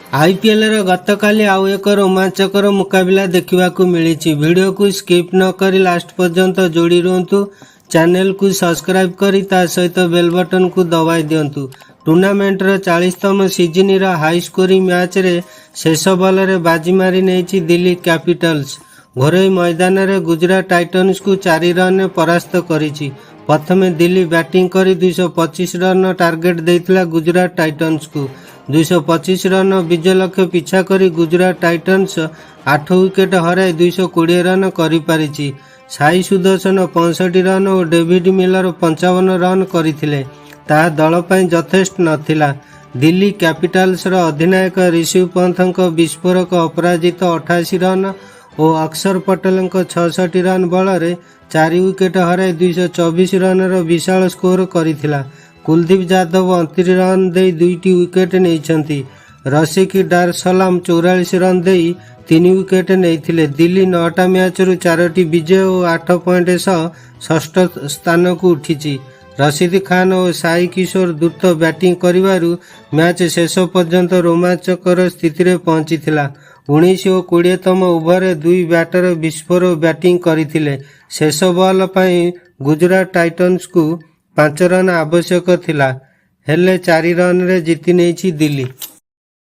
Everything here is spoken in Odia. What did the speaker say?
आईपीएल ର ଗତକାଲି ଆଉ ଏକ ରୋମାଞ୍ଚକର ମୁକାବିଲା ଦେଖିବାକୁ ମିଳିଛି। ଭିଡିଓକୁ ସ୍କିପ୍ ନ କରି ଲାଷ୍ଟ ପର୍ଯ୍ୟନ୍ତ ଯୋଡ଼ି ରୁହନ୍ତୁ। ଚ୍ୟାନେଲକୁ ସବସ୍କ୍ରାଇବ୍ କରି ତା ସହିତ ବେଲ୍ ବଟନକୁ ଦବାଇ ଦିଅନ୍ତୁ। ଟୁର୍ଣ୍ଣାମେଣ୍ଟର 40ତମ ସିଜିନର ହାଇ ସ୍କୋରିଂ ମ୍ୟାଚରେ ଶେଷ ବଲରେ ବାଜି ମାରି ନେଇଛି ଦିଲ୍ଲୀ କ୍ୟାପିଟାଲ୍ସ। ଘରୋଇ ମଇଦାନରେ ଗୁଜରାଟ ଟାଇଟନ୍ସକୁ 4 ରନରେ ପରାସ୍ତ କରିଛି। ପ୍ରଥମେ ଦିଲ୍ଲୀ ବ୍ୟାଟିଂ କରି 225 ରନର ଟାର୍ଗେଟ ଦେଇଥିଲା ଗୁଜରାଟ ଟାଇଟନ୍ସକୁ। 225 ରନ ବିଜୟ ଲକ୍ଷ୍ୟ ପିଛା କରି ଗୁଜରାଟ ଟାଇଟନ୍ସ 8 ୱିକେଟ ହରାଇ 220 ରନ କରିପାରିଛି। ସାଇ ସୁଦର୍ଶନ 65 ରନ ଓ ଡେଭିଡ୍ ମିଲର 55 ରନ କରିଥିଲେ। ତାହା ଦଳ ପାଇଁ ଯଥେଷ୍ଟ ନଥିଲା। ଦିଲ୍ଲୀ କ୍ୟାପିଟାଲ୍ସର ଅଧିନାୟକ ରିଷଭ ପନ୍ଥଙ୍କ ବିସ୍ଫୋରକ ଅପରାଜିତ 88 ରନ ଓ ଅକ୍ଷର ପଟେଲଙ୍କ 66 ରନ ବଳରେ 4 ୱିକେଟ ହରାଇ 224 ରନର ବିଶାଳ ସ୍କୋର କରିଥିଲା। କୁଲଦୀପ ଯାଦବ 29 ରନ ଦେଇ 2ଟି ୱିକେଟ ନେଇଛନ୍ତି। ରସିକ ଡାର ସଲାମ 44 ରନ ଦେଇ 3 ୱିକେଟ ନେଇଥିଲେ। ଦିଲ୍ଲୀ 9ଟା ମ୍ୟାଚରୁ 4ଟି ବିଜୟ ଓ 8 ପଏଣ୍ଟ ସହ ଷଷ୍ଠ ସ୍ଥାନକୁ ଉଠିଛି। ରସିଦ ଖାନ ଓ ସାଇ କିଶୋର ଦ୍ରୁତ ବ୍ୟାଟିଂ କରିବାରୁ ମ୍ୟାଚ୍ ଶେଷ ପର୍ଯ୍ୟନ୍ତ ରୋମାଞ୍ଚକର ସ୍ଥିତିରେ ପହଞ୍ଚିଥିଲା। 19 ଓ 20ତମ ଓଭରରେ ଦୁଇ ବ୍ୟାଟର ବିସ୍ଫୋରକ ବ୍ୟାଟିଂ କରିଥିଲେ। ଶେଷ ବଲ୍ ପାଇଁ ଗୁଜରାଟ ଟାଇଟନ୍ସକୁ 5 ରନ ଆବଶ୍ୟକ ଥିଲା, ହେଲେ 4 ରନରେ ଜିତି ନେଇଛି ଦିଲ୍ଲୀ।